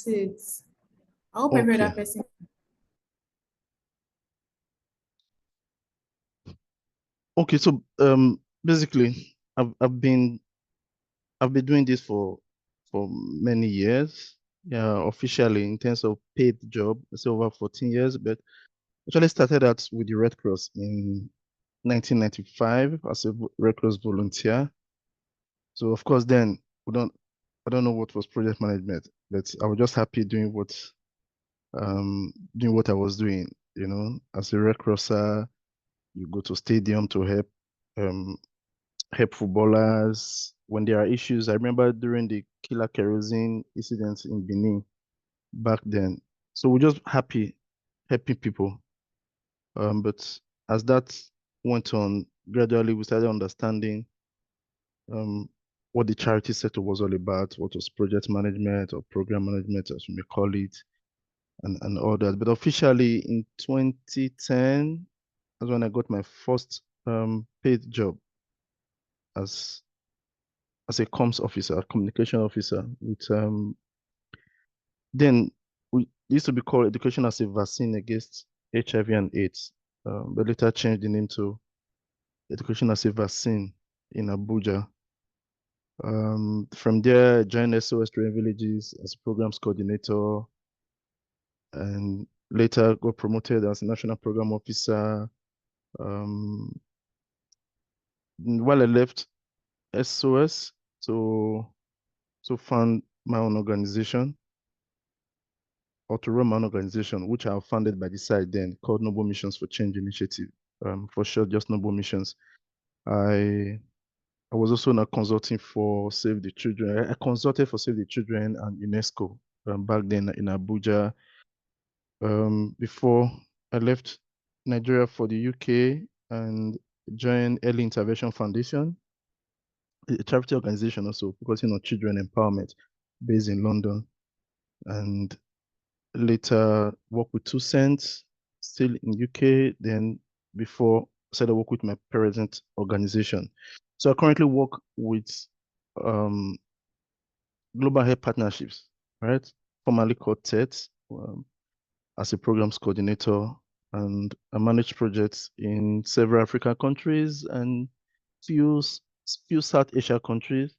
it. I hope every Okay. other person. Okay, so basically I've been doing this for many years. Yeah, officially in terms of paid job, it's over 14 years, but actually started out with the Red Cross in 1995 as a Red Cross volunteer. So of course then I don't know what was project management, but I was just happy doing what I was doing, as a Red Crosser. You go to stadium to um help footballers when there are issues. I remember during the killer kerosene incidents in Benin back then. So we're just happy helping people. But as that went on, gradually we started understanding um what the charity sector was all about, what was project management or program management, as you may call it, and all that. But officially in 2010, that's when I got my first paid job as a comms officer, communication officer with then we used to be called education as a vaccine against HIV and AIDS, but later changed the name to education as a vaccine in Abuja. From there, I joined SOS Training Villages as a programs coordinator, and later got promoted as a national program officer. Um, while I left SOS to found my own organization, or to run my own organization, which I founded by the side then, called Noble Missions for Change Initiative. For short, just Noble Missions. I was also now consulting for Save the Children. I consulted for Save the Children and UNESCO back then in Abuja. Before I left Nigeria for the UK and joined Early Intervention Foundation, a charity organization also focusing on children empowerment based in London. And later worked with 2 Cents, still in UK, then before started work with my present organization. So I currently work with um, Global Health Partnerships, right? Formerly called TET, as a programs coordinator, and I manage projects in several African countries and few South Asia countries.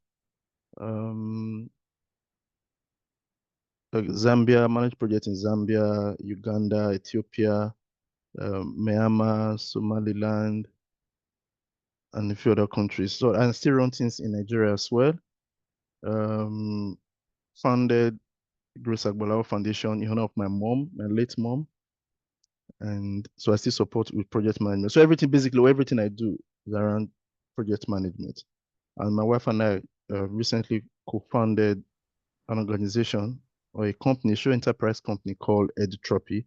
Like Zambia, manage projects in Zambia, Uganda, Ethiopia, Myanmar, Somaliland, and a few other countries. So I still run things in Nigeria as well. Founded Grace Agbolawo Foundation in honor of my mom, my late mom. And so I still support with project management. So everything I do is around project management. And my wife and I recently co-founded an organization or a company, show enterprise company called Edutropy,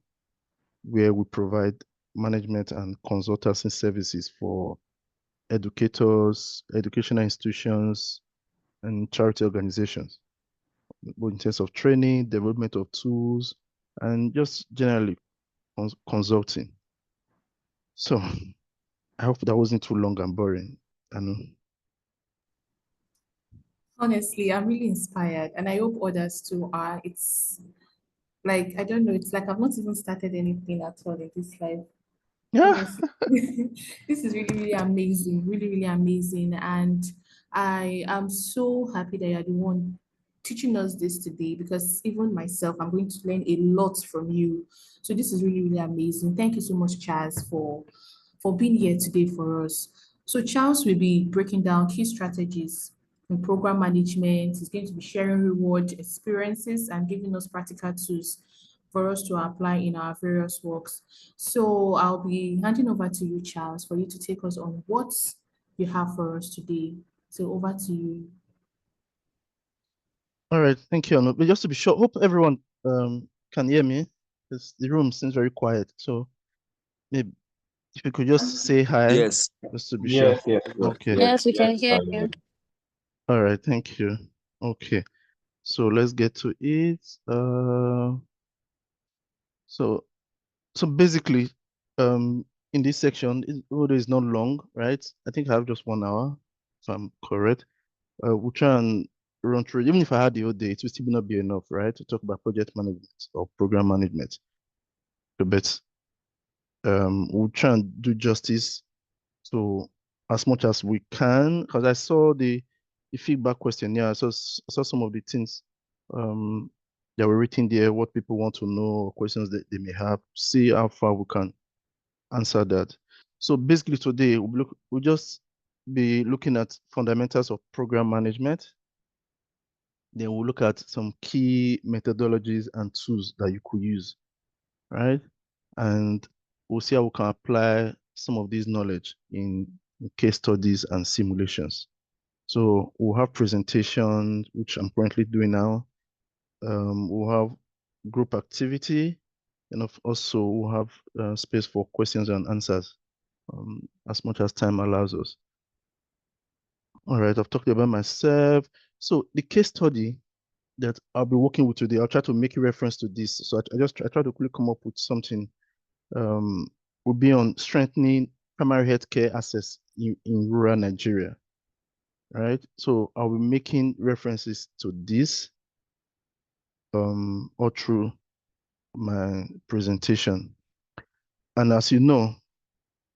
where we provide management and consultancy services for educators, educational institutions, and charity organizations, both in terms of training, development of tools, and just generally consulting. So I hope that wasn't too long and boring. And Honestly, I'm really inspired, and I hope others too are. It's like I don't know. It's like I've not even started anything at all in this life. yeah, Honestly, this is really, really amazing, really, really amazing. And I am so happy that you're the one teaching us this today because even myself, I'm going to learn a lot from you. So this is really, really amazing. Thank you so much, Charles, for being here today for us. So Charles will be breaking down key strategies in program management. He's going to be sharing reward experiences and giving us practical tools for us to apply in our various works. So I'll be handing over to you, Charles, for you to take us on what you have for us today. So over to you. all right, thank you. But just to be sure, hope everyone can hear me because the room seems very quiet. So maybe if you could just say hi, Yes. just to be sure. Yes, yes, yes, Okay. yes, Yes, we yes. can hear you. All right, thank you. Okay. So let's get to it. So basically, in this section, although it's not long, right? I think I have just 1 hour, if I'm correct. We'll try and run through. Even if I had the whole day, it would still not be enough, right, to talk about project management or program management. But we'll try and do justice to as much as we can. Because I saw the feedback questionnaire. I saw some of the things that were written there, what people want to know, or questions that they may have. See how far we can answer that. So basically today we'll just be looking at fundamentals of program management. Then we'll look at some key methodologies and tools that you could use, right? And we'll see how we can apply some of this knowledge in case studies and simulations. So we'll have presentations, which I'm currently doing now. We'll have group activity, and also we'll have space for questions and answers as much as time allows us. All right, I've talked about myself. So the case study that I'll be working with today, I'll try to make a reference to this. So I try to quickly come up with something. Will be on strengthening primary healthcare access in rural Nigeria. Right. So I'll be making references to this all through my presentation. And as you know,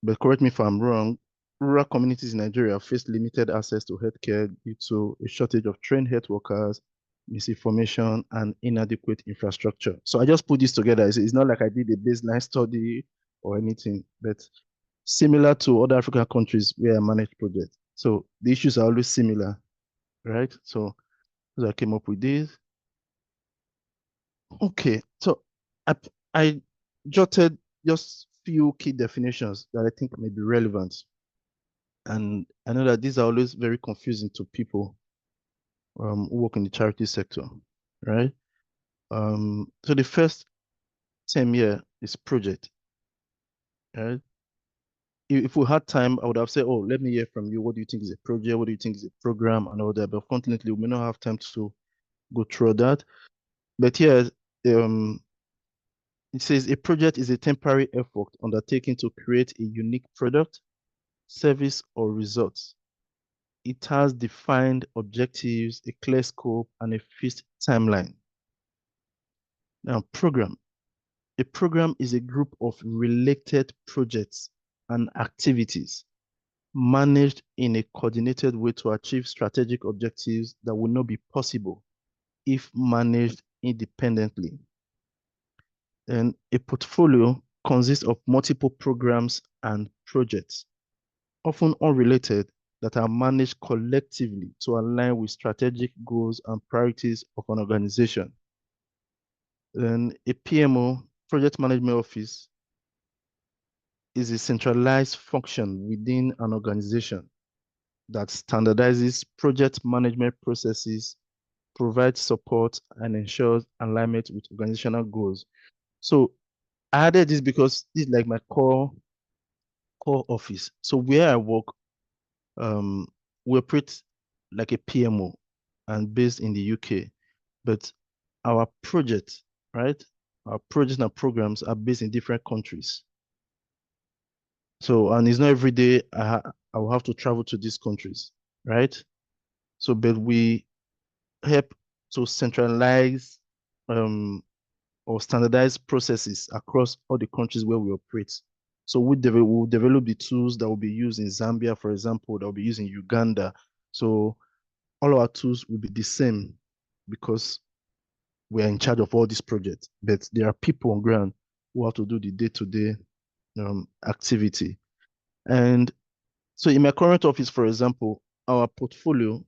but correct me if I'm wrong, rural communities in Nigeria face limited access to healthcare due to a shortage of trained health workers, misinformation, and inadequate infrastructure. So I just put this together. It's not like I did a baseline study or anything, but similar to other African countries where I manage projects. So the issues are always similar, right? So I came up with this. Okay, so I jotted just few key definitions that I think may be relevant. And I know that these are always very confusing to people who work in the charity sector, right? So the first term here is project, right? If we had time, I would have said, oh, let me hear from you. What do you think is a project? What do you think is a program and all that? But unfortunately, we may not have time to go through that. But here, it says a project is a temporary effort undertaken to create a unique product, service, or result. It has defined objectives, a clear scope, and a fixed timeline. Now, program. A program is a group of related projects and activities managed in a coordinated way to achieve strategic objectives that will not be possible if managed independently. And a portfolio consists of multiple programs and projects, often unrelated, that are managed collectively to align with strategic goals and priorities of an organization. And a PMO, project management office, is a centralized function within an organization that standardizes project management processes, provides support, and ensures alignment with organizational goals. So I added this because this is like my core office. So where I work, we operate like a PMO and based in the UK, but our projects, right? Our projects and programs are based in different countries. So, and it's not every day I will have to travel to these countries, right? So, but we help to centralize or standardize processes across all the countries where we operate. So we'll develop the tools that will be used in Zambia, for example, that will be used in Uganda. So all our tools will be the same because we are in charge of all these projects. But there are people on ground who have to do the day-to-day activity. And so in my current office, for example, our portfolio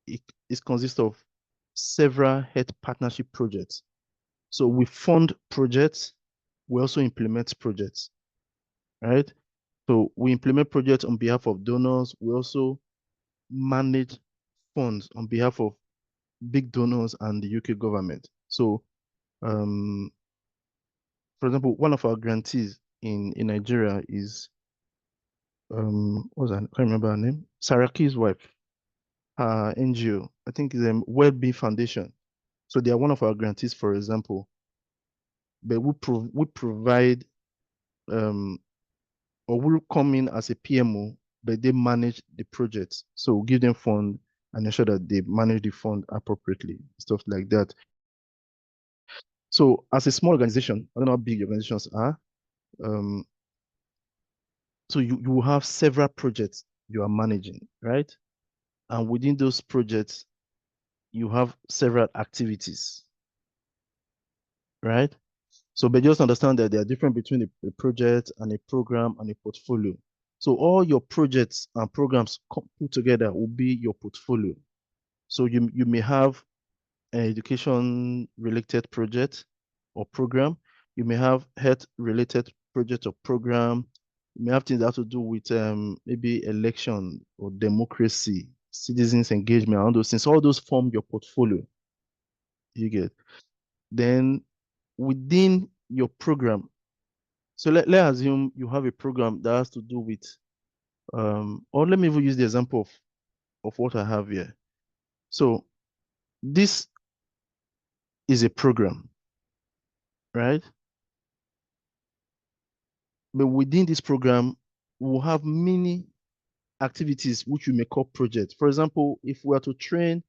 it consists of several health partnership projects. So we fund projects, we also implement projects, right? So we implement projects on behalf of donors. We also manage funds on behalf of big donors and the UK government. So, for example, one of our grantees in Nigeria is what was that? I can't remember her name. Saraki's wife, her NGO. I think it's a Wellbeing Foundation. So they are one of our grantees, for example. But we provide or will come in as a PMO, but they manage the project. So we'll give them fund, and ensure that they manage the fund appropriately, stuff like that. So as a small organization, I don't know how big your organizations are. Um, so you will have several projects you are managing, right? And within those projects, you have several activities, right? So, but just understand that there are different between a project and a program and a portfolio. So all your projects and programs put together will be your portfolio. So you may have an education related project or program. You may have health related project or program. You may have things that have to do with maybe election or democracy, citizens engagement, all those things. All those form your portfolio. You get. Then within your program, so let's assume you have a program that has to do with, or let me even use the example of what I have here. So this is a program, right? But within this program, we'll have many activities which we may call projects. For example, if we are to train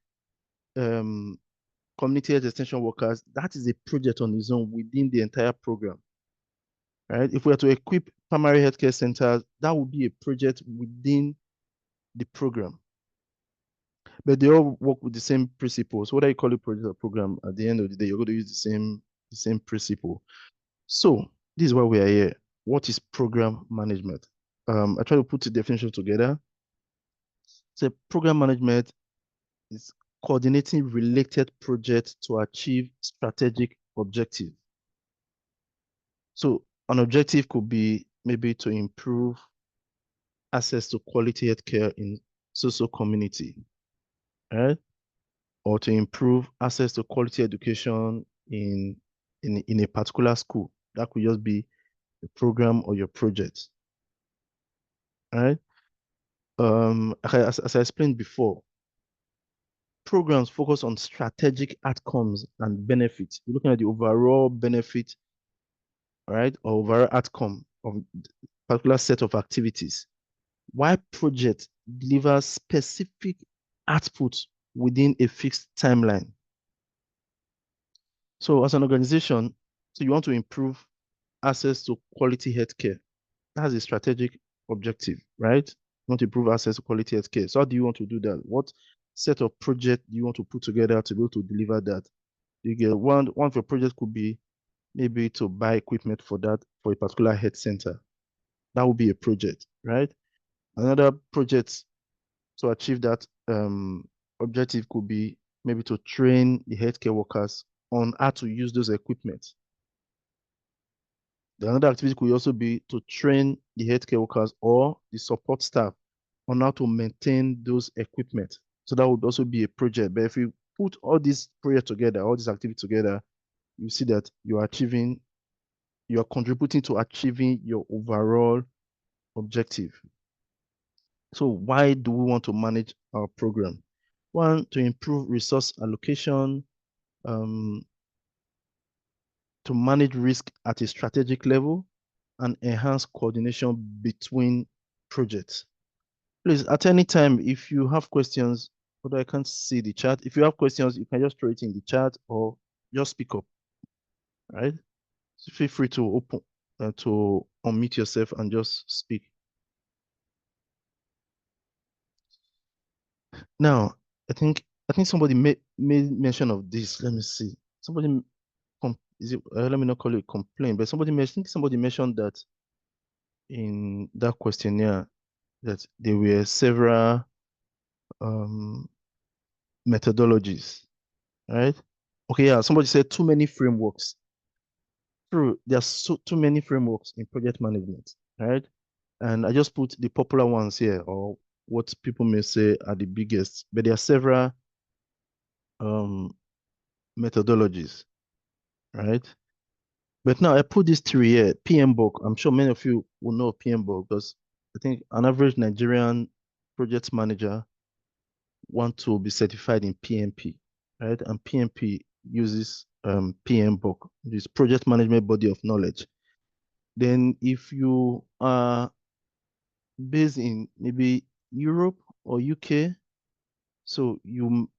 um, community health extension workers, that is a project on its own within the entire program, right? If we are to equip primary healthcare centers, that would be a project within the program. But they all work with the same principles. Whether you call it project or program, at the end of the day, you're going to use the same principle. So this is why we are here. What is program management? I try to put the definition together. So program management is coordinating related projects to achieve strategic objectives. So an objective could be maybe to improve access to quality healthcare in social community, right? Or to improve access to quality education in a particular school. That could just be a program or your project, right? As I explained before, programs focus on strategic outcomes and benefits. You're looking at the overall benefit, right, or overall outcome of a particular set of activities. While projects deliver specific output within a fixed timeline. So as an organization, so you want to improve access to quality healthcare. That's a strategic objective, right? You want to improve access to quality healthcare. So how do you want to do that? What set of project do you want to put together to be able to deliver that? You get one of your projects could be maybe to buy equipment for that for a particular health center. That would be a project, right? Another project to achieve that objective could be maybe to train the healthcare workers on how to use those equipment. The another activity could also be to train the healthcare workers or the support staff on how to maintain those equipment. So that would also be a project. But if you put all these projects together, all these activities together, you see that you are contributing to achieving your overall objective. So why do we want to manage our program? One, to improve resource allocation, um, to manage risk at a strategic level, and enhance coordination between projects. Please, at any time, if you have questions, although I can't see the chat, if you have questions, you can just throw it in the chat or just speak up, right? So feel free to to unmute yourself and just speak. Now, I think somebody made mention of this. Let me see. Somebody let me not call it complaint, but I think somebody mentioned that in that questionnaire that there were several um, methodologies, right? Okay, yeah, somebody said too many frameworks. True, there are too many frameworks in project management, right? And I just put the popular ones here, or what people may say are the biggest, but there are several um, methodologies, right? But now I put these three here. PMBOK. I'm sure many of you will know PMBOK because I think an average Nigerian project manager want to be certified in PMP, right? And PMP uses PMBOK, this project management body of knowledge. Then if you are based in maybe Europe or UK, So you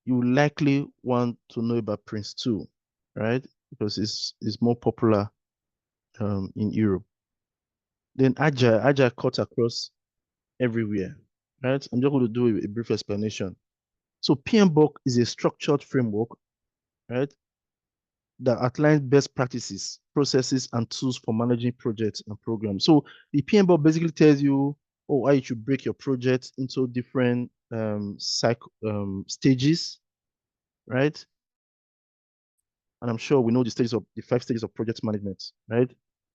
likely want to know about Prince 2, right? Because it's more popular in Europe. Then Agile cuts across everywhere, right? I'm just going to do a brief explanation. So PMBOK is a structured framework, right, that outlines best practices, processes, and tools for managing projects and programs. So the PMBOK basically tells you, oh, how you should break your project into different stages, right? And I'm sure we know the 5 stages of project management, right?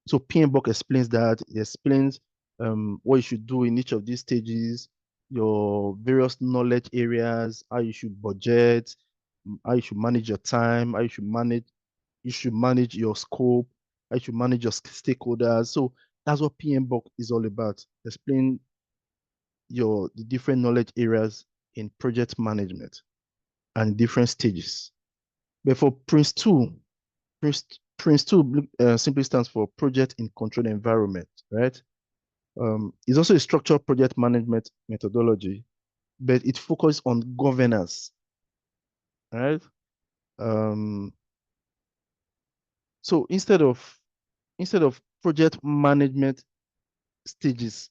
So PMBOK explains that. It explains what you should do in each of these stages, your various knowledge areas, how you should budget, how you should manage your time, how you should manage your scope, how you should manage your stakeholders. So that's what PMBOK is all about. Explain the different knowledge areas in project management and different stages. But for Prince 2, Prince, Prince 2 simply stands for Project in Controlled Environment, right? It's also a structured project management methodology, but it focuses on governance, right? Um, so instead of project management stages,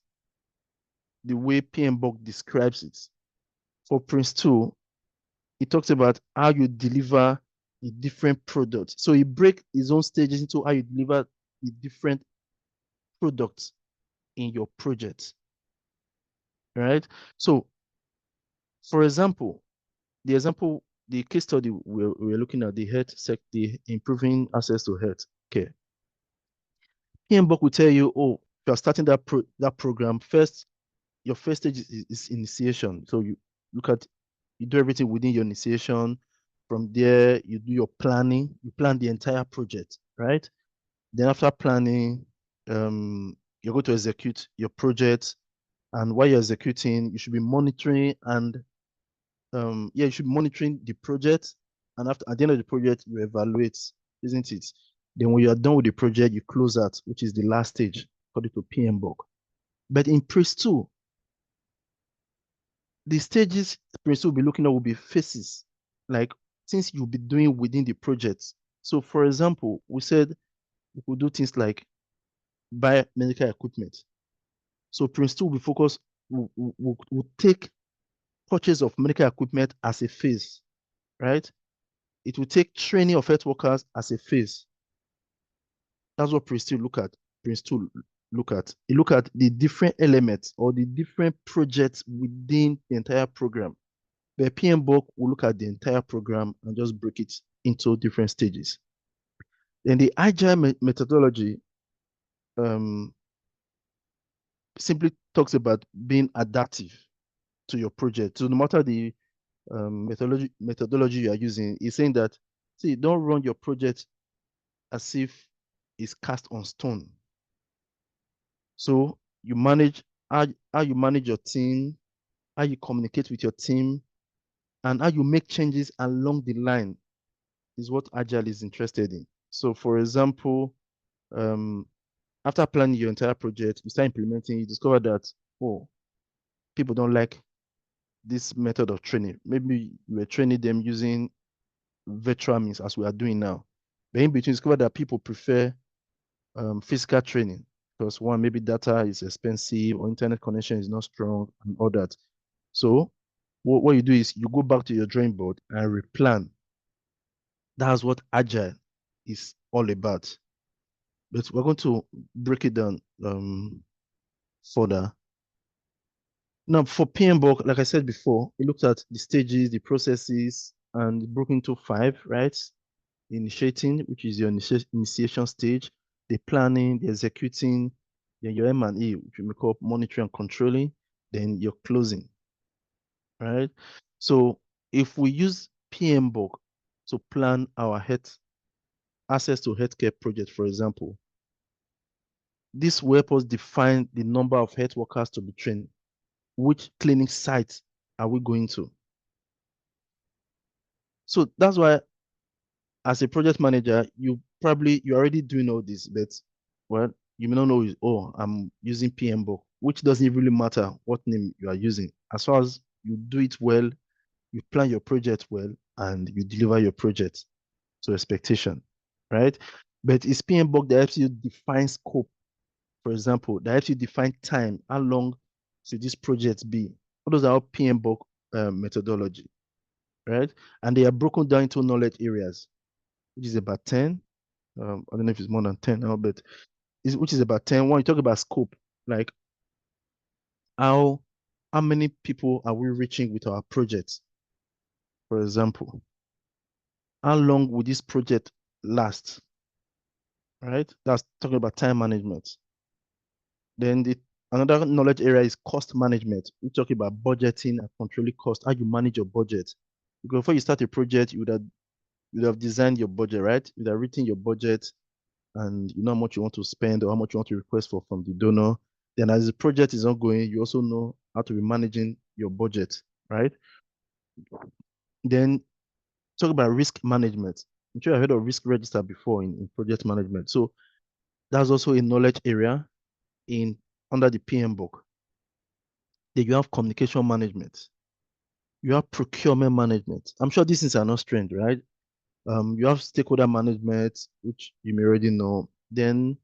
the way PMBOK describes it, for Prince 2, it talks about how you deliver the different products. So he breaks his own stages into how you deliver the different products in your project, right? So, for example, the case study we're looking at, the health sector, improving access to health care. PMBOK will tell you, oh, if you're starting that program, your first stage is initiation. So you do everything within your initiation. From there, you do your planning. You plan the entire project, right? Then after planning, you're going to execute your project. And while you're executing, you should be monitoring and you should be monitoring the project. And after at the end of the project, you evaluate, isn't it? Then when you are done with the project, you close out, which is the last stage, according to PMBOK. But in Prince 2, the stages Prince will be looking at will be phases, like things you'll be doing within the project. So, for example, we said we could do things like buy medical equipment. So, Prince 2 will be focused, will take purchase of medical equipment as a phase, right? It will take training of health workers as a phase. That's what Prince 2 look at. Prince 2 look at. He look at the different elements or the different projects within the entire program. The PMBOK will look at the entire program and just break it into different stages. Then the agile methodology um, simply talks about being adaptive to your project. So no matter the methodology you are using, it's saying that, see, don't run your project as if it's cast on stone. So you manage how you manage your team, how you communicate with your team, and how you make changes along the line is what Agile is interested in. So, for example, um, after planning your entire project, you start implementing, you discover that, oh, people don't like this method of training. Maybe you were training them using virtual means as we are doing now. But in between, discover that people prefer physical training because one, maybe data is expensive or internet connection is not strong and all that. So what you do is you go back to your drawing board and replan. That's what Agile is all about. But we're going to break it down further. Now, for PMBOK, like I said before, it looked at the stages, the processes, and it broke into 5, right? The initiating, which is your initiation stage, the planning, the executing, then your M&E, which we may call monitoring and controlling, then your closing, right? So if we use PMBOK to plan our health access to healthcare project, for example, this will help us define the number of health workers to be trained. Which clinic sites are we going to? So that's why, as a project manager, you're already doing all this, but well, you may not know, oh, I'm using PMBOK, which doesn't really matter what name you are using. As far as you do it well you plan your project well, and you deliver your project to expectation, right? But it's PMBOK that helps you define scope, for example, that helps you define time. How long should this project be? All those are all PMBOK methodology, right? And they are broken down into knowledge areas, which is about 10. I don't know if it's more than 10 now, but which is about 10. When you talk about scope, like how how many people are we reaching with our project, for example? How long will this project last, right? That's talking about time management. Then another knowledge area is cost management. We talk about budgeting and controlling cost, how you manage your budget. Because before you start a project, you would have designed your budget, right? You would have written your budget, and you know how much you want to spend or how much you want to request from the donor. Then as the project is ongoing, you also know how to be managing your budget, right? Then talk about risk management. I'm sure I heard of risk register before in project management. So that's also a knowledge area in under the PM book. Then you have communication management. You have procurement management. I'm sure these things are not strange, right? You have stakeholder management, which you may already know. Then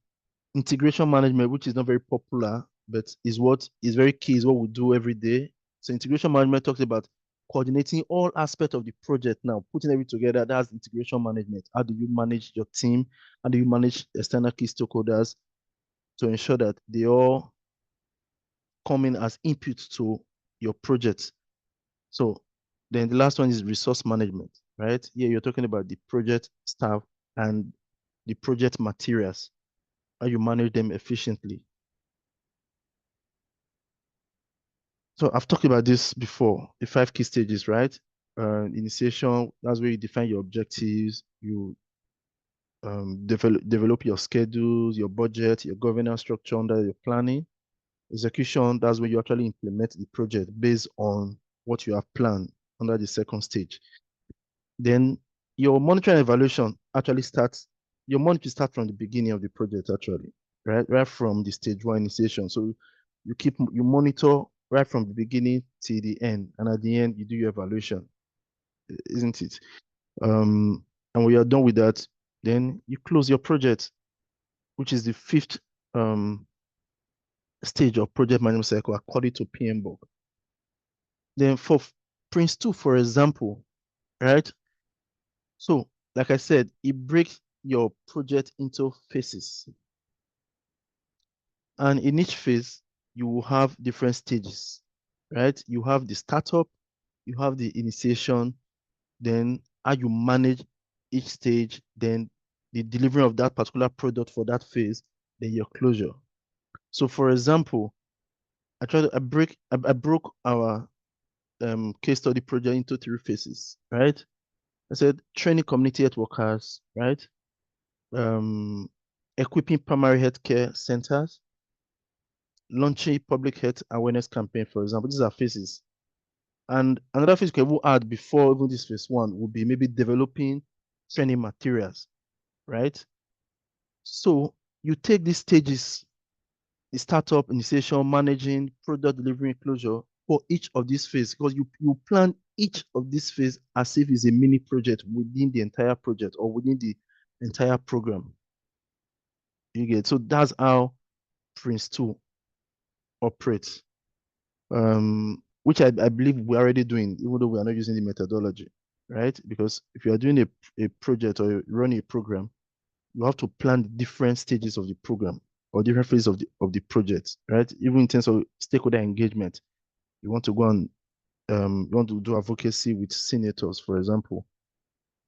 integration management, which is not very popular, but is what is very key, is what we do every day. So integration management talks about coordinating all aspects of the project now, putting everything together. That's integration management. How do you manage your team? How do you manage external key stakeholders to ensure that they all come in as input to your project? So then the last one is resource management, right? Here you're talking about the project staff and the project materials, how you manage them efficiently. So I've talked about this before, the 5 key stages, right? Initiation, that's where you define your objectives, you develop your schedules, your budget, your governance structure under your planning. Execution, that's where you actually implement the project based on what you have planned under the 2nd stage. Then your monitoring and evaluation actually starts, your monitoring starts from the beginning of the project actually, right? Right from the stage 1 initiation. So you monitor right from the beginning till the end, and at the end you do your evaluation, isn't it? And when you're done with that, then you close your project, which is the 5th stage of project management cycle according to PMBOK. Then for Prince 2, for example, right? So, like I said, it breaks your project into phases. And in each phase, you will have different stages, right? You have the startup, you have the initiation, then how you manage each stage, then the delivery of that particular product for that phase, then your closure. So, for example, I broke our case study project into 3 phases, right? I said training community health workers, right? Um, equipping primary healthcare centers, launching public health awareness campaign, for example. These are phases. And another phase you can add before even this phase 1 would be maybe developing training materials, right? So you take these stages, the startup, initiation, managing, product delivery, closure for each of these phases, because you plan each of these phases as if it's a mini project within the entire project or within the entire program. You get, so that's how Prince 2 operates, which I believe we're already doing, even though we are not using the methodology, right? Because if you are doing a project or running a program, you have to plan the different stages of the program or different phases of the project, right? Even in terms of stakeholder engagement, you want to go and you want to do advocacy with senators, for example.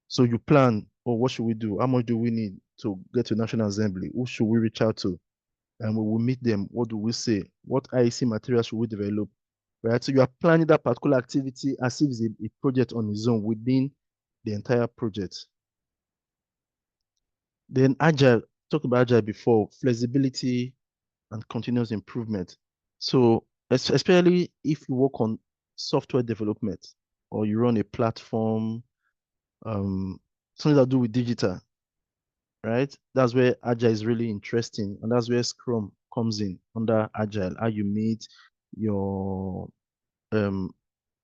So you plan, oh, what should we do? How much do we need to get to National Assembly? Who should we reach out to? And we will meet them. What do we say? What IEC material should we develop? Right? So you are planning that particular activity as if it's a project on its own within the entire project. Then agile, talked about agile before, flexibility and continuous improvement. So especially if you work on software development or you run a platform, something that do with digital, right? That's where agile is really interesting, and that's where Scrum comes in under agile. How you meet your um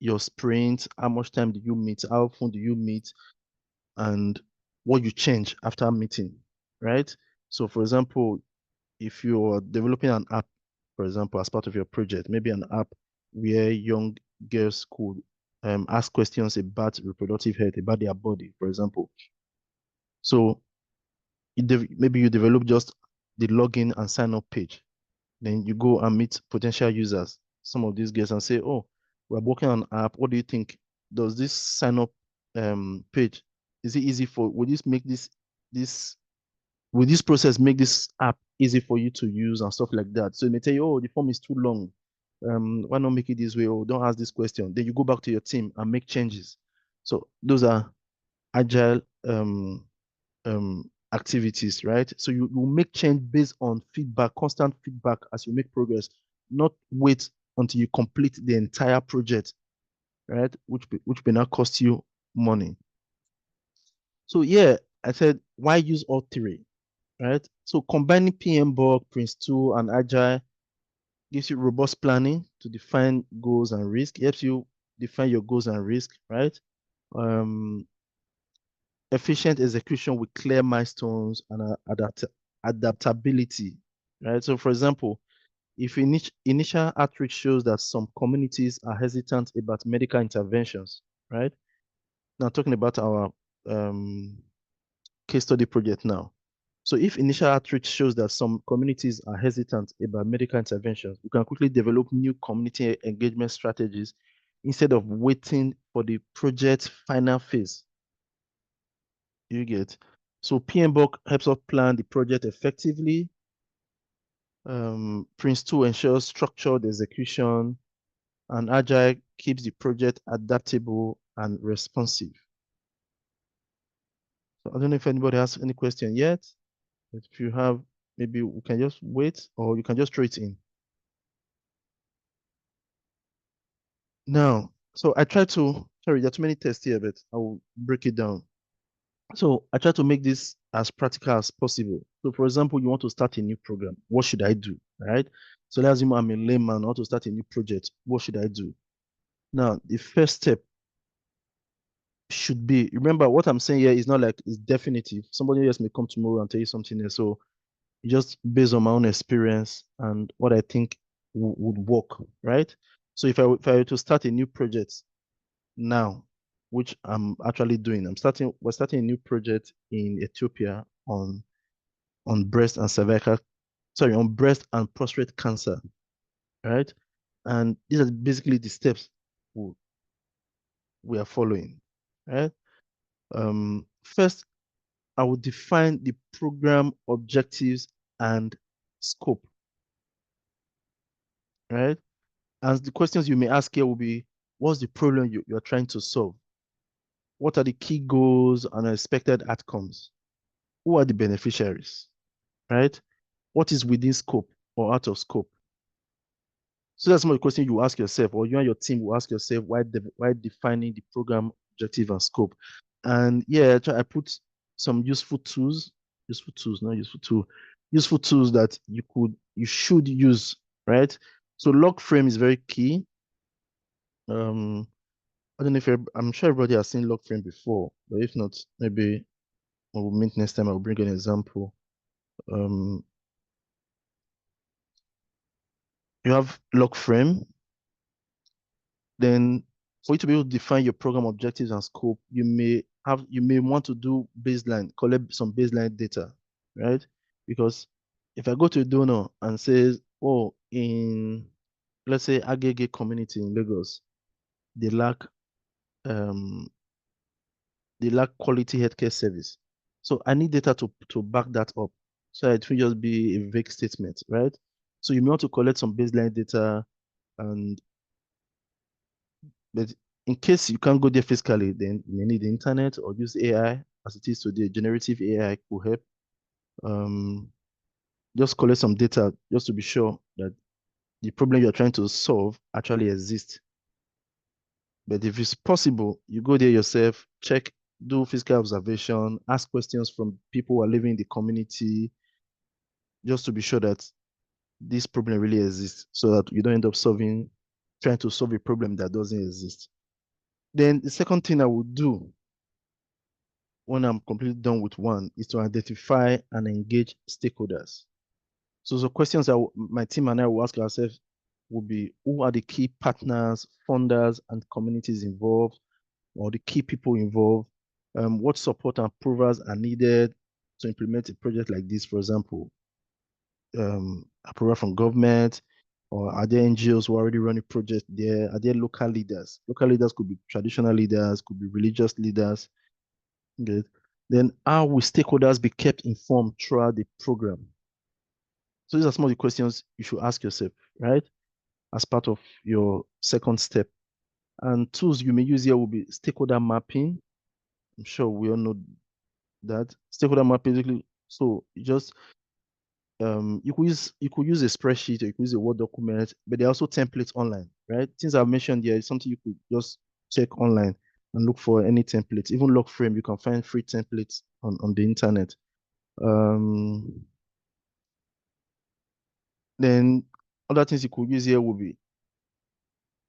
your sprint, how much time do you meet, how often do you meet, and what you change after meeting, right? So for example, if you're developing an app, for example, as part of your project, maybe an app where young girls could ask questions about reproductive health, about their body, for example. So maybe you develop just the login and sign up page. Then you go and meet potential users, some of these guys, and say, oh, we're working on an app. What do you think? Does this sign up page, is it easy for, would this make this, will this process make this app easy for you to use and stuff like that? So they may tell you, oh, the form is too long. Why not make it this way? Or don't ask this question. Then you go back to your team and make changes. So those are agile activities, right? So you make change based on feedback, constant feedback as you make progress, not wait until you complete the entire project, right? Which may not cost you money. So yeah, I said, why use all three, right? So combining PMBOK, Prince2, and Agile gives you robust planning to define goals and risk. It helps you define your goals and risk, right? Um, Efficient execution with clear milestones and adaptability, right? So, for example, if initial outreach shows that some communities are hesitant about medical interventions, right? Now, talking about our um, case study project now. So, if initial outreach shows that some communities are hesitant about medical interventions, we can quickly develop new community engagement strategies instead of waiting for the project's final phase. You get. So PMBOK helps us plan the project effectively. Prince2 ensures structured execution, and Agile keeps the project adaptable and responsive. So I don't know if anybody has any question yet. But if you have, maybe we can just wait, or you can just throw it in. Now, so I try to, sorry, there are too many tests here, but I will break it down. So I try to make this as practical as possible. So for example, you want to start a new program. What should I do? Right? So let's assume I'm a layman, I want to start a new project. What should I do? Now, the first step should be, remember what I'm saying here is not like it's definitive. Somebody else may come tomorrow and tell you something else. So just based on my own experience and what I think would work, right? So if I were to start a new project now, which I'm actually doing, we're starting a new project in Ethiopia on breast and cervical, sorry, on breast and prostate cancer, right? And these are basically the steps we are following, right? First, I will define the program objectives and scope, right? And the questions you may ask here will be, what's the problem you're trying to solve? What are the key goals and expected outcomes? Who are the beneficiaries, right? What is within scope or out of scope? So that's some of the questions you ask yourself, or you and your team will ask yourself why defining the program objective and scope. And yeah, I put some useful tools that you should use, right? So log frame is very key. I don't know if I'm sure everybody has seen log frame before, but if not, maybe we'll meet next time. I'll bring an example. Um, you have log frame. Then for you to be able to define your program objectives and scope, you may want to do baseline, collect some baseline data, right? Because if I go to a donor and says, oh, in let's say Agege community in Lagos, they lack um they lack quality healthcare service. So I need data to back that up. So it will just be a vague statement, right? So you may want to collect some baseline data, and but in case you can't go there physically, then you may need the internet or use AI as it is today. Generative AI will help. Um, just collect some data just to be sure that the problem you're trying to solve actually exists. But if it's possible, you go there yourself, check, do physical observation, ask questions from people who are living in the community, just to be sure that this problem really exists so that you don't end up solving trying to solve a problem that doesn't exist. Then the second thing I would do when I'm completely done with one is to identify and engage stakeholders. So the questions that my team and I will ask ourselves will be, who are the key partners, funders, and communities involved, or the key people involved? What support and approvals are needed to implement a project like this, for example? Approval from government, or are there NGOs who are already running projects there? Are there local leaders? Local leaders could be traditional leaders, could be religious leaders. Okay. Then how will stakeholders be kept informed throughout the program? So these are some of the questions you should ask yourself, right? As part of your second step. And tools you may use here will be stakeholder mapping. I'm sure we all know that. Stakeholder mapping, basically, so you just you could use a spreadsheet, or you could use a Word document, but there are also templates online, right? Things I've mentioned here is something you could just check online and look for any templates. Even log frame, you can find free templates on the internet. Then other things you could use here will be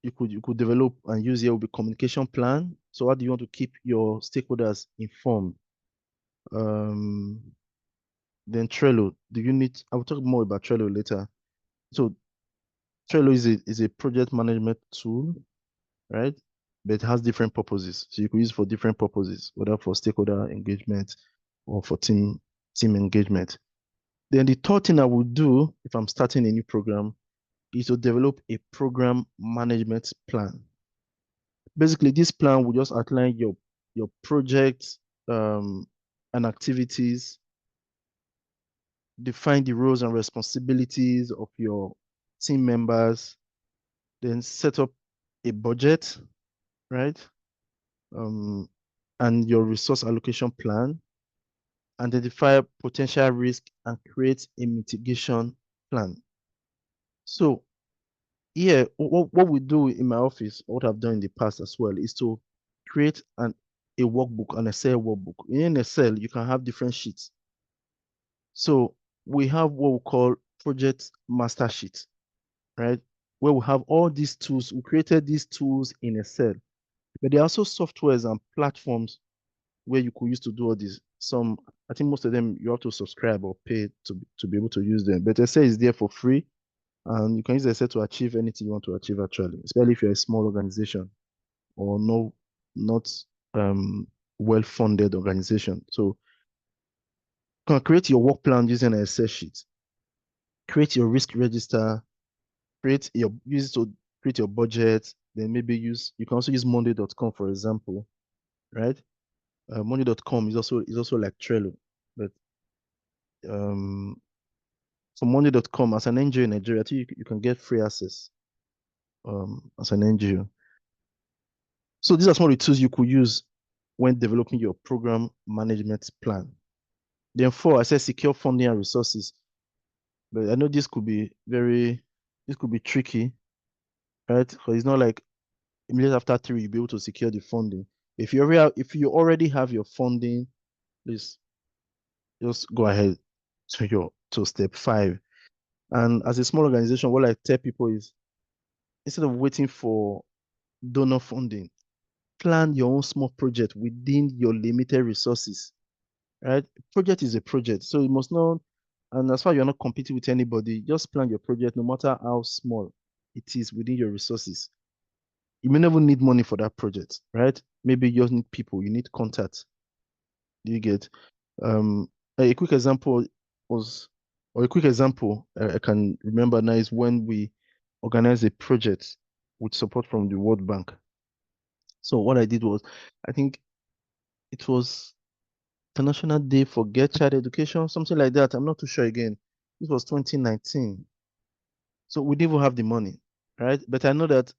you could develop and use here will be communication plan. So how do you want to keep your stakeholders informed? Um, then Trello. I will talk more about Trello later. So Trello is a project management tool, right? But it has different purposes. So you could use it for different purposes, whether for stakeholder engagement or for team engagement. Then the third thing I would do if I'm starting a new program is to develop a program management plan. Basically, this plan will just outline your project and activities, define the roles and responsibilities of your team members, then set up a budget, right? Um, and your resource allocation plan, identify potential risk, and create a mitigation plan. So yeah, what we do in my office, what I've done in the past as well, is to create a workbook, an Excel workbook. In Excel, you can have different sheets. So we have what we call project master sheet, right? Where we have all these tools. We created these tools in Excel, but there are also softwares and platforms where you could use to do all this. I think most of them you have to subscribe or pay to be able to use them. But Excel is there for free, and you can use Excel to achieve anything you want to achieve actually, especially if you're a small organization or not well-funded organization. So you can create your work plan using an Excel sheet, create your risk register, use it to create your budget, then maybe you can also use monday.com, for example, right? Monday.com is also like Trello, but um, for monday.com as an NGO in Nigeria, I think you can get free access as an NGO. So these are some of the tools you could use when developing your program management plan. Then four, I said secure funding and resources, but I know this could be tricky, right? Because it's not like immediately after three you'll be able to secure the funding. If you already have your funding, please just go ahead to step five. And as a small organization, what I tell people is, instead of waiting for donor funding, plan your own small project within your limited resources, right? Project is a project, so you must not, and as far as you're not competing with anybody, just plan your project no matter how small it is within your resources. You may never need money for that project, right? Maybe you just need people, you need contacts. Do you get? Um, a quick example was, or a quick example I can remember now is when we organized a project with support from the World Bank. So what I did was, I think it was International Day for Get Child Education, something like that. I'm not too sure again. This was 2019. So we didn't even have the money, right? But I know that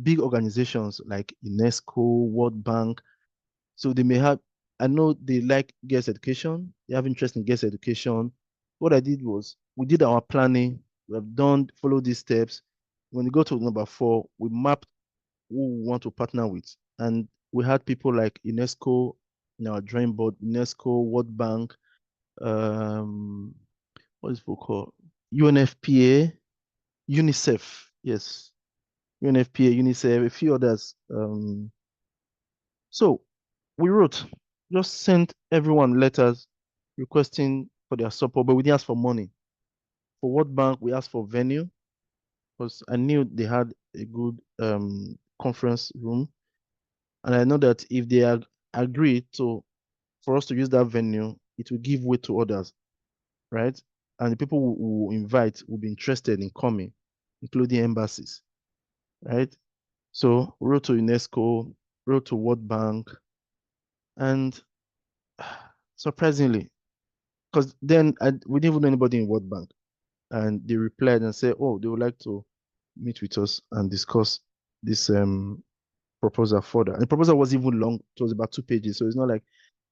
big organizations like UNESCO, World Bank, so they may have, I know they like girls education, they have interest in girls education. What I did was, we did our planning, we have followed these steps. When we go to number four, we mapped who we want to partner with. And we had people like UNESCO in our drawing board, UNESCO, World Bank, what is it called? UNFPA, UNICEF. Yes, UNFPA, UNICEF, a few others. So we wrote, just sent everyone letters requesting for their support, but we didn't ask for money. For World Bank, we asked for venue because I knew they had a good conference room, and I know that if they agree to for us to use that venue, it will give way to others, right? And the people who invite will be interested in coming, including embassies, right? So we wrote to UNESCO, wrote to World Bank, and surprisingly, because then we didn't even know anybody in World Bank, and they replied and said, "Oh, they would like to meet with us and discuss this proposal further." And the proposal was even long; it was about 2 pages, so it's not like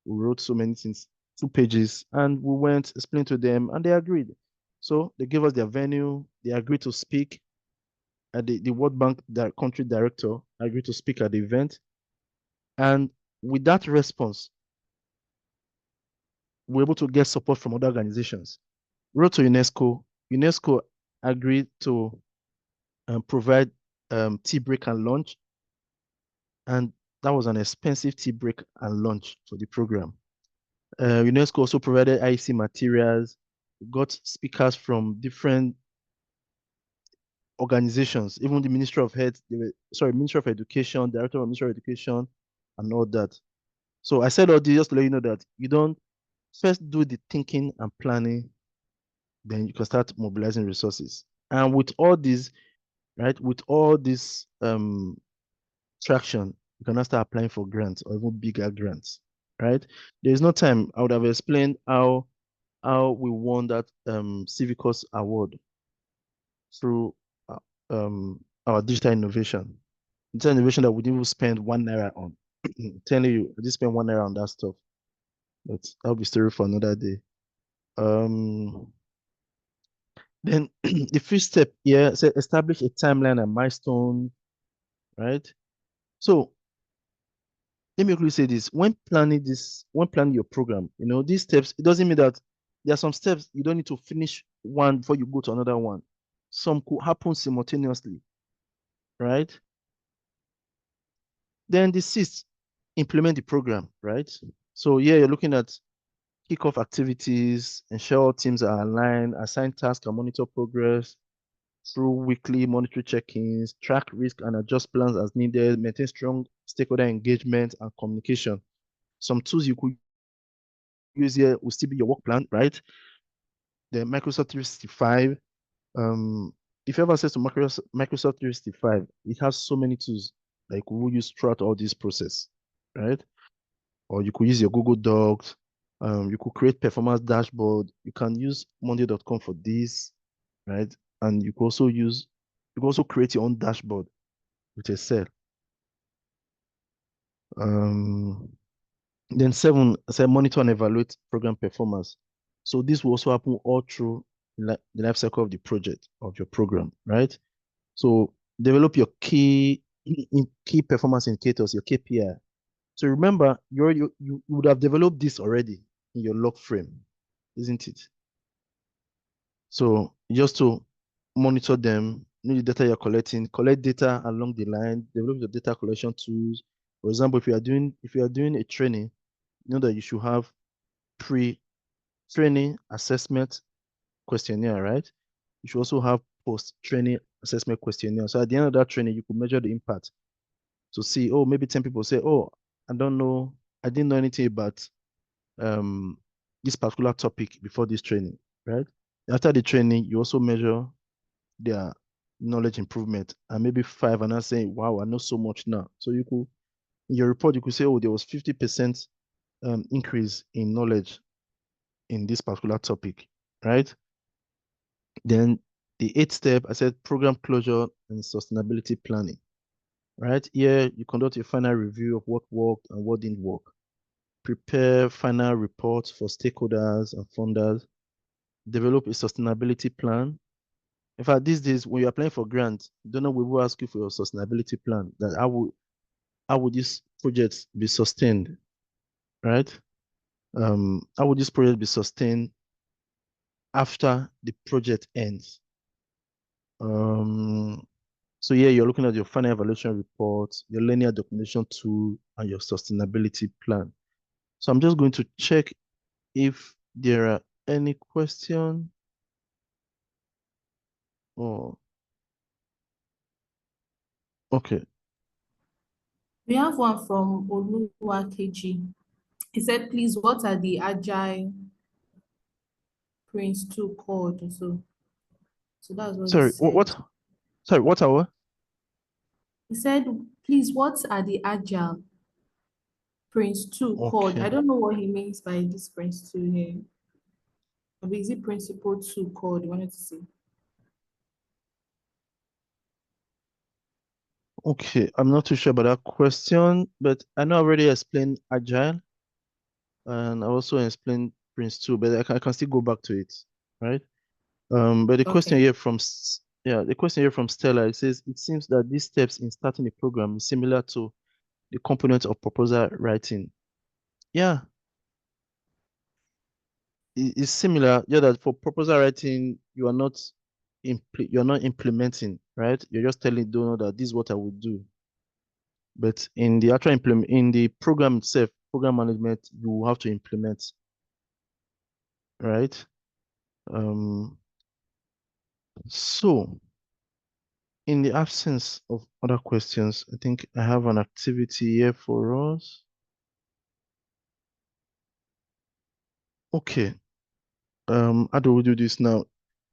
we wrote so many things, 2 pages, and we went explained to them, and they agreed. So they gave us their venue. They agreed to speak. The World Bank country director agreed to speak at the event, and with that response, we were able to get support from other organizations. We wrote to UNESCO. UNESCO agreed to provide tea break and lunch, and that was an expensive tea break and lunch for the program. UNESCO also provided IC materials, got speakers from different organizations, even the Ministry of Health, Ministry of Education, Director of Ministry of Education, and all that. So I said all this just to let you know that you don't first do the thinking and planning, then you can start mobilizing resources. And with all this, right, with all this traction, you can now start applying for grants or even bigger grants, right? There is no time. I would have explained how we won that Civicus award through uh, our digital innovation. Digital innovation that we didn't even spend 1 naira on. Telling you, I didn't spend 1 naira on that stuff. But that'll be story for another day. Um, then the first step here said establish a timeline and milestone, right? So let me quickly say this. When planning your program, these steps, it doesn't mean that there are some steps you don't need to finish one before you go to another one. Some could happen simultaneously, right? Then the sixth, implement the program, right? So yeah, you're looking at kick-off activities, ensure teams are aligned, assign tasks and monitor progress through weekly monetary check-ins, track risk and adjust plans as needed, maintain strong stakeholder engagement and communication. Some tools you could use here will still be your work plan, right? The Microsoft 365. If you have access to Microsoft 365, it has so many tools like we will use throughout all this process, right? Or you could use your Google Docs. You could create performance dashboard. You can use monday.com for this, right? And you can also create your own dashboard with Excel. Um, then seven, I said monitor and evaluate program performance. So this will also happen all through the life cycle of the project of your program, right? So develop your key performance indicators, your KPI. So remember, you would have developed this already in your log frame, isn't it? So just to monitor them, know the data you're collecting, collect data along the line, develop your data collection tools. For example, if you are doing a training, know that you should have pre-training assessment questionnaire, right? You should also have post-training assessment questionnaire. So at the end of that training, you could measure the impact to see, oh, maybe 10 people say, oh, I don't know, I didn't know anything about um, this particular topic before this training, right? After the training, you also measure their knowledge improvement, and maybe five are not saying, wow, I know so much now. So you could, in your report, you could say, oh, there was 50% increase in knowledge in this particular topic, right? Then the eighth step, I said program closure and sustainability planning, right? Here, you conduct a final review of what worked and what didn't work. Prepare final reports for stakeholders and funders. Develop a sustainability plan. In fact, these days, when you're applying for grants, you don't know we will ask you for your sustainability plan. That how would this project be sustained, right? How would this project be sustained after the project ends? Um, So yeah, you're looking at your final evaluation report, your linear documentation tool, and your sustainability plan. So I'm just going to check if there are any question. Oh, okay. We have one from Oluwakeji. He said, please, what are the agile Prince 2 called? So that's what he Sorry, said. sorry, what hour? He said, please, what are the agile Prince 2 called? Okay. I don't know what he means by this Prince 2 here. Maybe is it Principle 2 called? You wanted to say. Okay, I'm not too sure about that question, but I know I already explained Agile and I also explained Prince 2, but I can still go back to it, right? But the question Okay. here from the question here from Stella, it says it seems that these steps in starting a program is similar to the component of proposal writing. Yeah, it's similar. Yeah, that for proposal writing, you're not implementing, right? You're just telling the donor that this is what I would do. But in the actual implement in the program itself, program management, you have to implement, right? Um, so in the absence of other questions, I think I have an activity here for us. Okay. How do we do this now?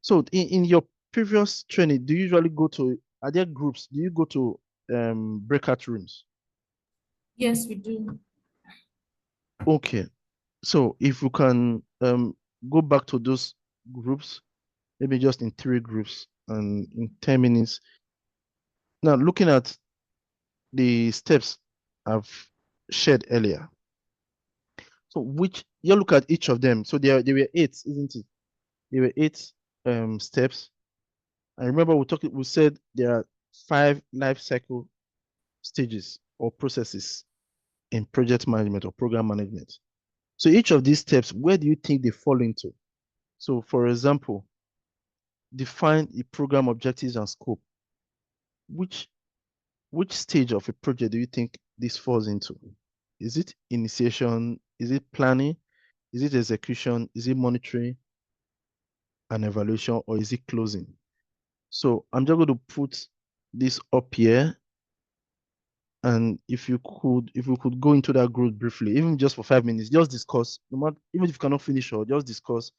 So in your previous training, do you usually go to, are there groups? Do you go to breakout rooms? Yes, we do. Okay. So if you can go back to those groups, maybe just in three groups and in 10 minutes. Now, looking at the steps I've shared earlier. So which you look at each of them. So there were eight, isn't it? There were eight steps. I remember we said there are five life cycle stages or processes in project management or program management. So each of these steps, where do you think they fall into? So for example, define the program objectives and scope. Which which stage of a project do you think this falls into? Is it initiation? Is it planning? Is it execution? Is it monitoring and evaluation? Or is it closing? So I'm just going to put this up here. And if we could go into that group briefly, even just for 5 minutes, just discuss, no matter, even if you cannot finish or just discuss.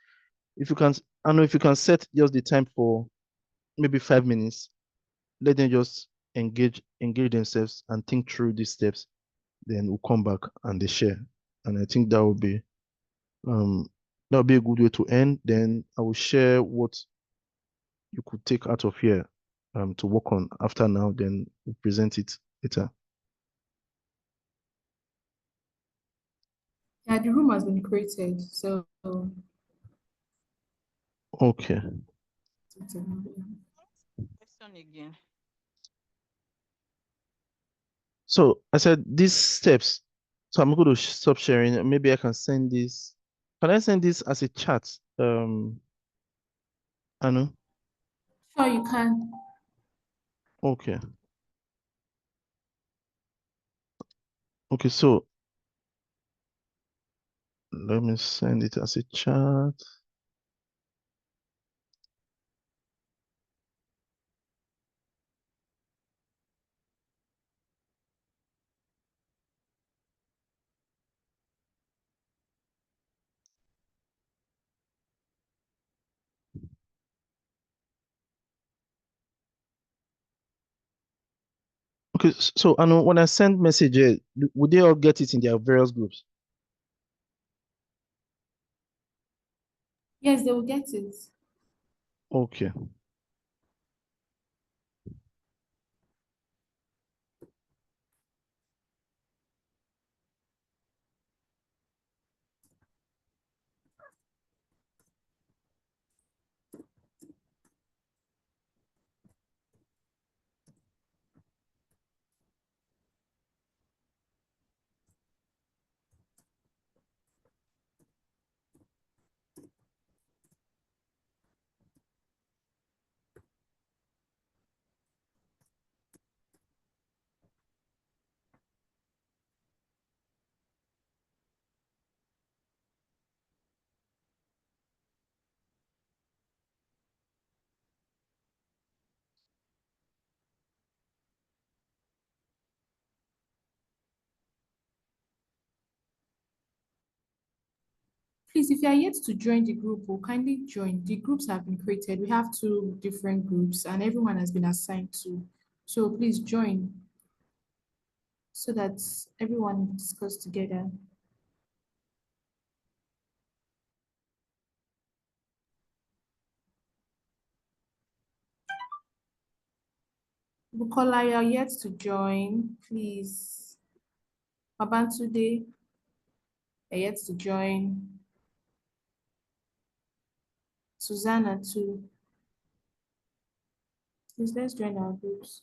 If you can, I don't know if you can set just the time for maybe 5 minutes, let them just engage themselves and think through these steps. Then we'll come back and they share. And I think um that would be a good way to end. Then I will share what you could take out of here to work on after now, then we'll present it later. Yeah, the room has been created. So Okay. Question again. So I said these steps. So I'm going to stop sharing. Maybe I can send this. Can I send this as a chat? I know. sure you can. Okay. Okay. So let me send it as a chat. Okay. So I know when I send messages, would they all get it in their various groups? Yes, they will get it. Okay. Please, if you are yet to join the group, will kindly join. The groups have been created. We have two different groups, and everyone has been assigned to. So please join so that everyone discuss together. Bukola, you are yet to join. Please. Babantunde, you're yet to join. Susanna too. Please let's join our groups.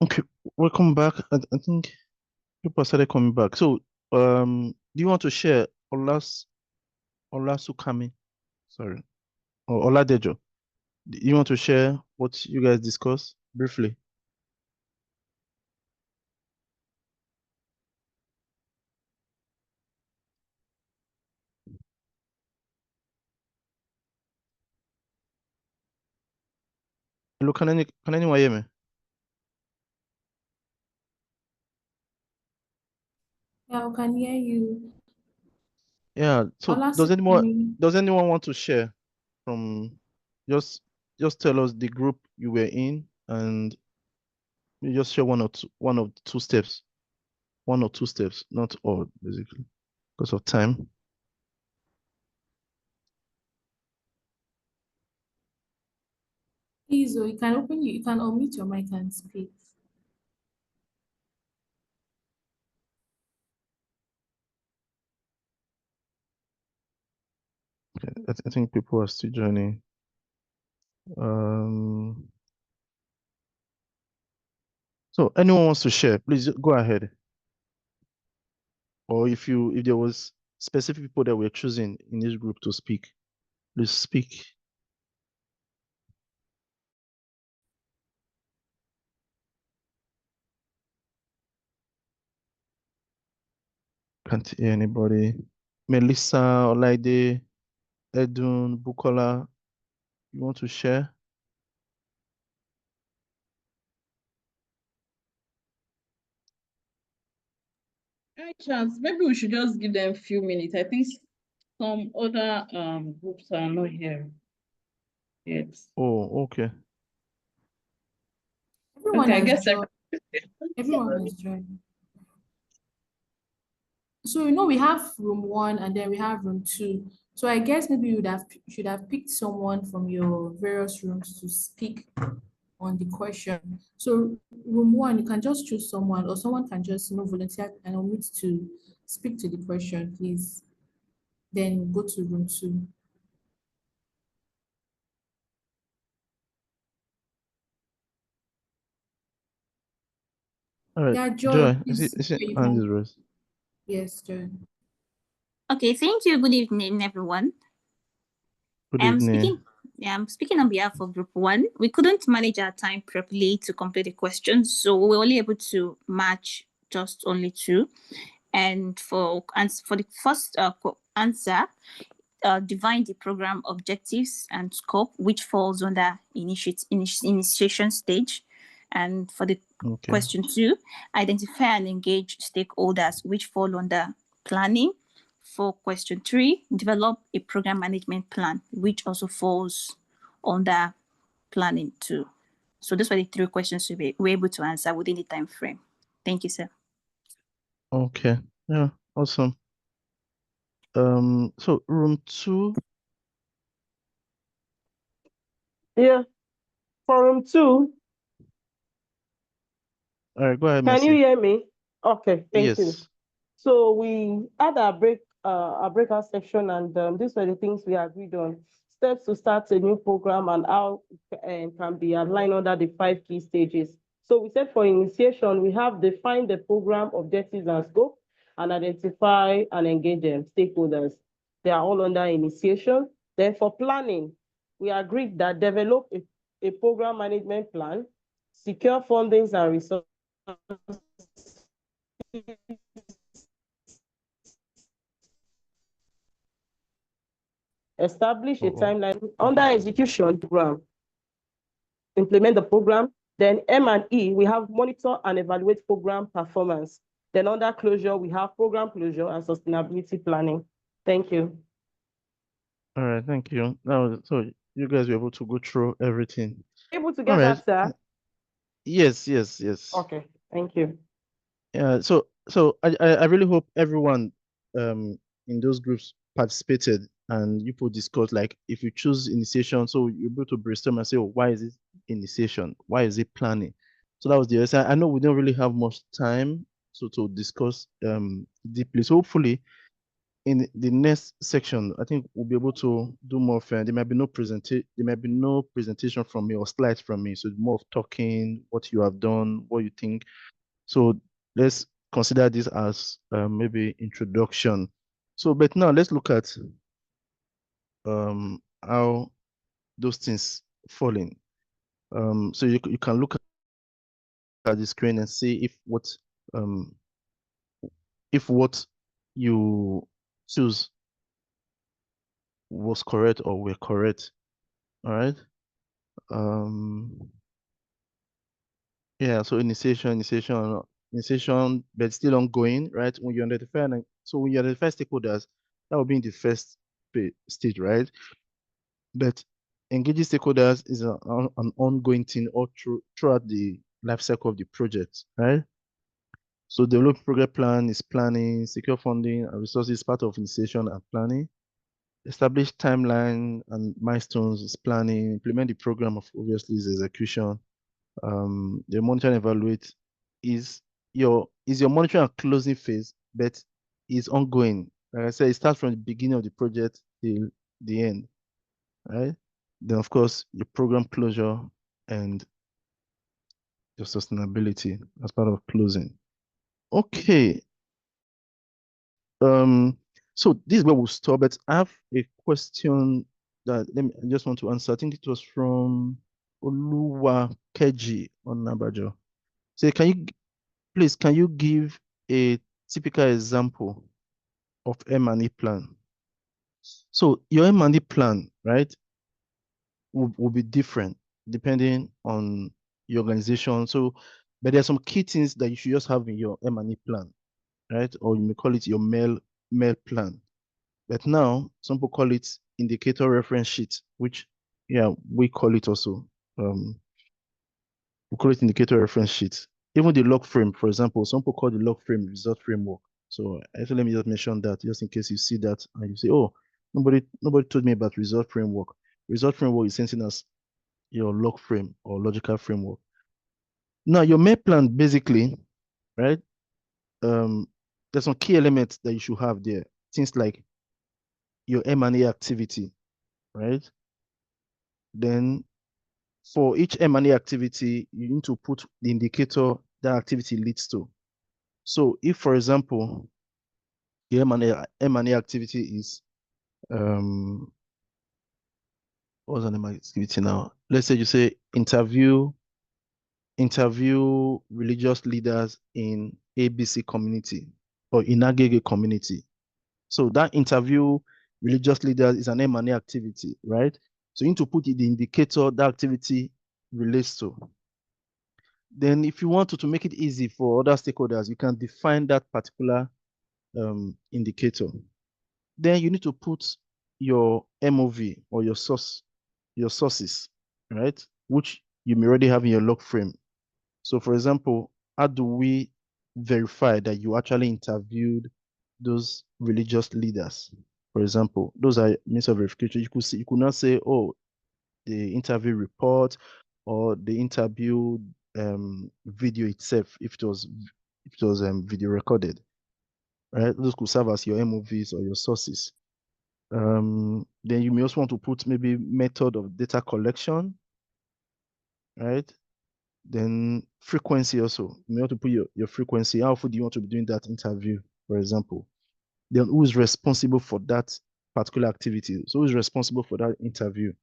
Okay, welcome back. I think people started coming back. So, do you want to share Olasukami? Sorry, or Oladejo? Do you want to share what you guys discussed briefly? Hello, can anyone hear me? Yeah, I can hear you. Yeah. So, Olasukemi. does anyone want to share from just just tell us the group you were in and you just share one of two steps, one or two steps, not all, basically, because of time. Please, you can you can unmute your mic and speak. Okay, I think people are still joining. Um, so anyone wants to share, please go ahead. Or if there was specific people that we're choosing in this group to speak, please speak. Can't hear anybody. Melissa, Olaide, Edun, Bukola, you want to share? Any chance, maybe we should just give them a few minutes. I think some other groups are not here yet. Oh, okay. Everyone Okay, I has guess joined. Everyone has joined. So we have room one and then we have room two. So I guess maybe you should have picked someone from your various rooms to speak on the question. So room one, you can just choose someone, or someone can just volunteer and omit to speak to the question, please. Then go to room two. All right, Yeah, Joy, Joy, please. is it You Andy's can. raised? Yes, Joy. Okay, thank you. Good evening, everyone. Good I'm evening. speaking. Yeah, I'm speaking on behalf of Group One. We couldn't manage our time properly to complete the questions, so we were only able to match just only two. And for the first answer, define the program objectives and scope, which falls under initiation stage. And for the Okay. question two, identify and engage stakeholders, which fall under planning. For question three, develop a program management plan, which also falls under planning too. So those were the three questions we were able to answer within the time frame. Thank you, sir. Okay. Yeah, awesome. So room two. Yeah, for room two, All right, go ahead, can you Mercy. hear me? Okay, thank you. Yes. So we had our breakout section, and these were the things we agreed on. Steps to start a new program and how it can be aligned under the 5 key stages. So we said for initiation, we have defined the program objectives and scope and identify and engage them, stakeholders. They are all under initiation. Then for planning, we agreed that develop a program management plan, secure fundings and resources, establish a Oh, timeline under execution program, implement the program. Then M&E, we have monitor and evaluate program performance. Then under closure, we have program closure and sustainability planning. Thank you. all right, thank you. Now, so you guys were able to go through everything. Able to All get right. that, sir? Yes, yes, yes. Okay, thank you. Yeah, so I really hope everyone in those groups participated and you could discuss, like, if you choose initiation, so you're able to brainstorm and say, oh, why is it initiation? Why is it planning? So that was the answer. I know we don't really have much time to discuss deeply. So hopefully in the next section, I think we'll be able to do more of, there might be no presentation from me or slides from me. So it's more of talking, what you have done, what you think. So let's consider this as maybe introduction. So, but now let's look at how those things fall in. So you can look at the screen and see if what you choose was correct or were correct. All right. Yeah, so initiation, but still ongoing, right? When you identify, so when you identify stakeholders, that will be in the first stage, right? But engaging stakeholders is an ongoing thing all throughout the life cycle of the project, right? So develop project plan is planning, secure funding and resources part of initiation and planning. Establish timeline and milestones is planning. Implement the program of obviously is execution. The monitor and evaluate is your monitoring and closing phase, but is ongoing. Like I said, it starts from the beginning of the project till the end, right? Then of course your program closure and your sustainability as part of closing. Okay. So this is where we'll stop, but I have a question that I just want to answer. I think it was from Oluwa Keji on Nabajo. So can you give a typical example of M&E plan? So your M&E plan, right, will be different depending on your organization. So, but there are some key things that you should just have in your M&E plan, right? Or you may call it your mail plan. But now some people call it indicator reference sheet, which we call it also. We call it indicator reference sheet. Even the log frame, for example, some people call the log frame result framework. So actually, let me just mention that just in case you see that and you say, oh, nobody told me about result framework. Result framework is something as your log frame or logical framework. Now, your main plan basically, right? There's some key elements that you should have there. Things like your M&A activity, right? Then for each M&A activity, you need to put the indicator that activity leads to. So if, for example, the M&A activity is, what's the name of activity now? Let's say you say interview religious leaders in ABC community or in Agege community. So that interview religious leaders is an M&A activity, right? So you need to put the indicator that activity relates to. Then if you want to make it easy for other stakeholders, you can define that particular indicator. Then you need to put your MOV or your sources, right? Which you may already have in your log frame. So for example, how do we verify that you actually interviewed those religious leaders? For example, those are means of verification. You could not say, oh, the interview report or the interview video itself, if it was video recorded, right? Those could serve as your MOVs or your sources. Then you may also want to put maybe method of data collection, right? Then frequency also. You may want to put your frequency. How often do you want to be doing that interview, for example? Then who is responsible for that particular activity? So who is responsible for that interview?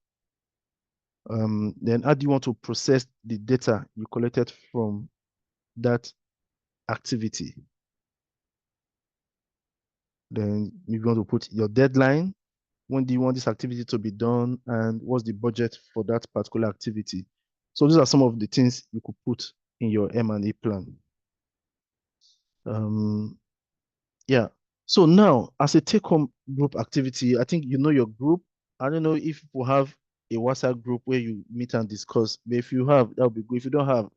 Then how do you want to process the data you collected from that activity? Then you want to put your deadline. When do you want this activity to be done? And what's the budget for that particular activity? So these are some of the things you could put in your M&A plan. Yeah. So now, as a take-home group activity, I think you know your group. I don't know if you have a WhatsApp group where you meet and discuss, but if you have, that would be good. If you don't have,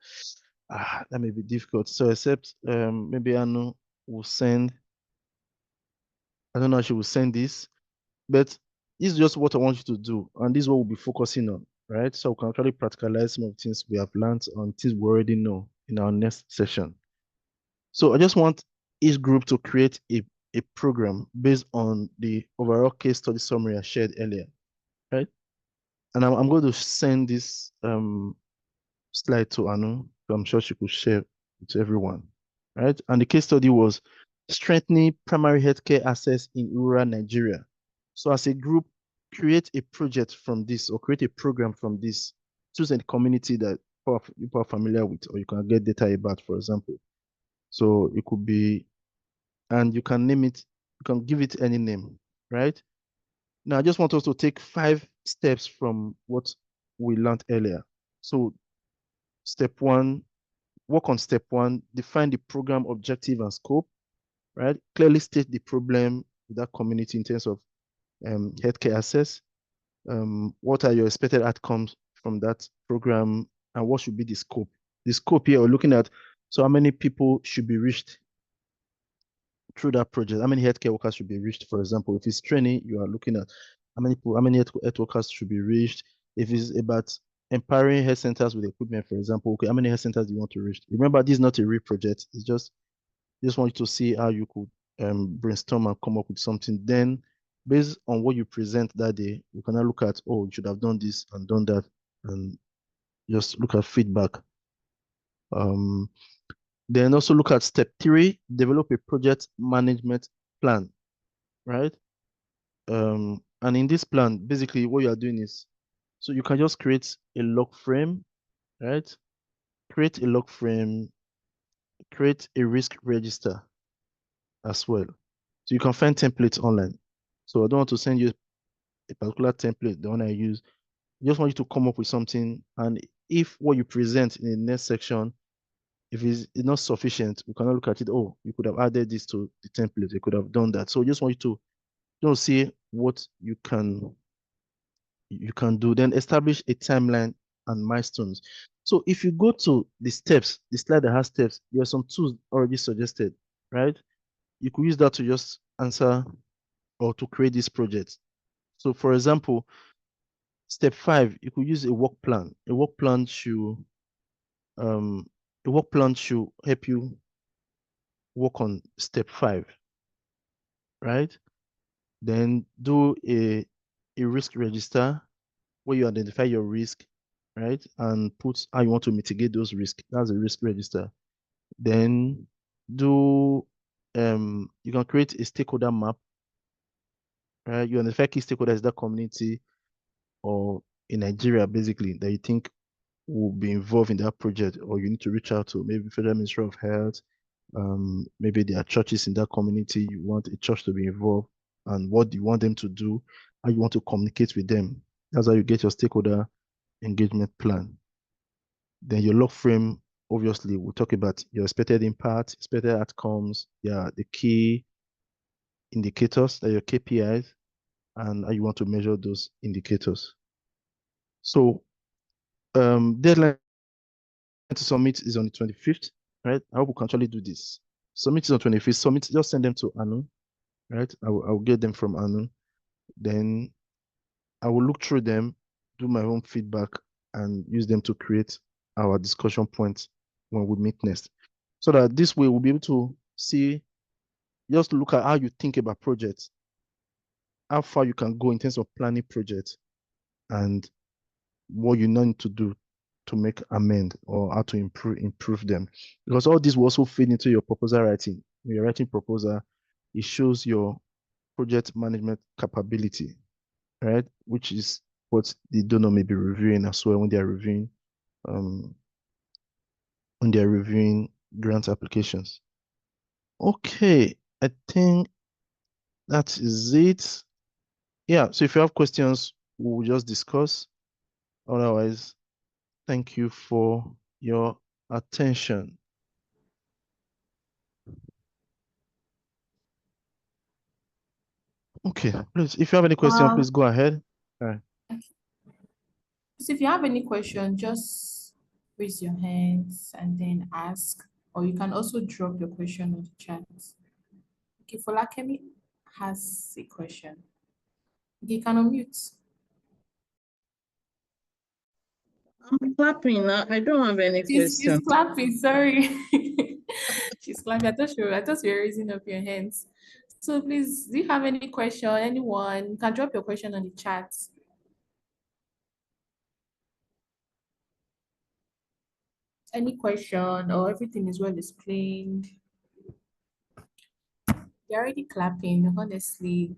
that may be difficult. So except maybe Anu will send, I don't know if she will send this, but this is just what I want you to do. And this is what we'll be focusing on, right? So we can actually practicalize some of the things we have learned on things we already know in our next session. So I just want each group to create a a program based on the overall case study summary I shared earlier, right? And I'm going to send this slide to Anu, so I'm sure she could share it to everyone, right? And the case study was strengthening primary healthcare access in rural Nigeria. So as a group, create a project from this or create a program from this, choose a community that you are familiar with, or you can get data about, for example. So it could be, and you can name it, you can give it any name, right? Now, I just want us to take 5 steps from what we learned earlier. So step 1, work on step 1, define the program objective and scope, right? Clearly state the problem with that community in terms of healthcare access. What are your expected outcomes from that program, and what should be the scope? The scope here we're looking at, so how many people should be reached through that project? How many healthcare workers should be reached? For example, if it's training, you are looking at how many people, how many health workers should be reached. If it's about empowering health centers with equipment, for example, okay, how many health centers do you want to reach? Remember, this is not a real project. It's just want you to see how you could brainstorm and come up with something. Then, based on what you present that day, you can now look at, oh, you should have done this and done that, and just look at feedback. Then also look at step 3, develop a project management plan, right? And in this plan, basically what you are doing is, so you can just create a log frame, right? Create a log frame, create a risk register as well. So you can find templates online. So I don't want to send you a particular template, the one I use. I just want you to come up with something. And if what you present in the next section, if it's not sufficient, we cannot look at it. Oh, you could have added this to the template. You could have done that. So I just want you to see what you can do. Then establish a timeline and milestones. So if you go to the steps, the slide that has steps, there are some tools already suggested, right? You could use that to just answer or to create this project. So for example, step 5, you could use a work plan. A work plan should help you work on step 5, right? Then do a risk register where you identify your risk, right? And put how you want to mitigate those risks. That's a risk register. Then do you can create a stakeholder map, right? You identify key stakeholders in that community or in Nigeria, basically, that you think will be involved in that project, or you need to reach out to maybe Federal Ministry of Health. Maybe there are churches in that community. You want a church to be involved, and what you want them to do, how you want to communicate with them. That's how you get your stakeholder engagement plan. Then your log frame, obviously, we'll talk about your expected impact, expected outcomes, yeah, the key indicators, that your KPIs, and how you want to measure those indicators. So deadline to submit is on the 25th, right? I hope we can actually do this. Submit is on 25th. Submit, just send them to Anu, right? I will get them from Anu. Then I will look through them, do my own feedback, and use them to create our discussion points when we meet next. So that this way we'll be able to see, just look at how you think about projects, how far you can go in terms of planning projects, and what you need to do to make amend or how to improve them. Because all this will also feed into your proposal writing. When you're writing proposal, it shows your project management capability, right? Which is what the donor may be reviewing as well when they're reviewing grant applications. Okay, I think that is it. Yeah, so if you have questions, we'll just discuss. Otherwise, thank you for your attention. Okay, please, if you have any question, please go ahead. All right. So if you have any question, just raise your hands and then ask, or you can also drop your question on the chat. Okay, Folakemi has a question. You can unmute. I'm clapping now. I don't have any She's question. clapping, sorry. She's clapping. I thought you were raising up your hands. So please, do you have any question? Anyone? You can drop your question on the chat. Any question or everything is well explained? You're already clapping, honestly.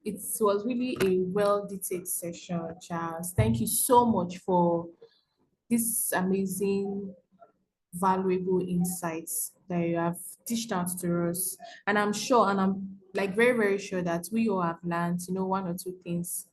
It was really a well-detailed session, Charles. Thank you so much for this amazing, valuable insights that you have dished out to us. And I'm sure, and I'm like very, very sure that we all have learned, one or two things,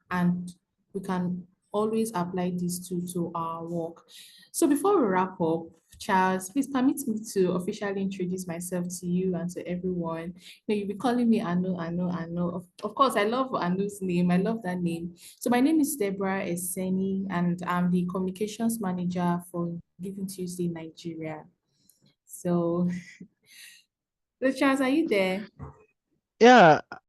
and we can always apply these two to our work. So before we wrap up, Charles, please permit me to officially introduce myself to you and to everyone. You'll be calling me Anu, Anu, Anu. Of course, I love Anu's name. I love that name. So my name is Deborah Eseni, and I'm the communications manager for Giving Tuesday Nigeria. So, so Charles, are you there? Yeah,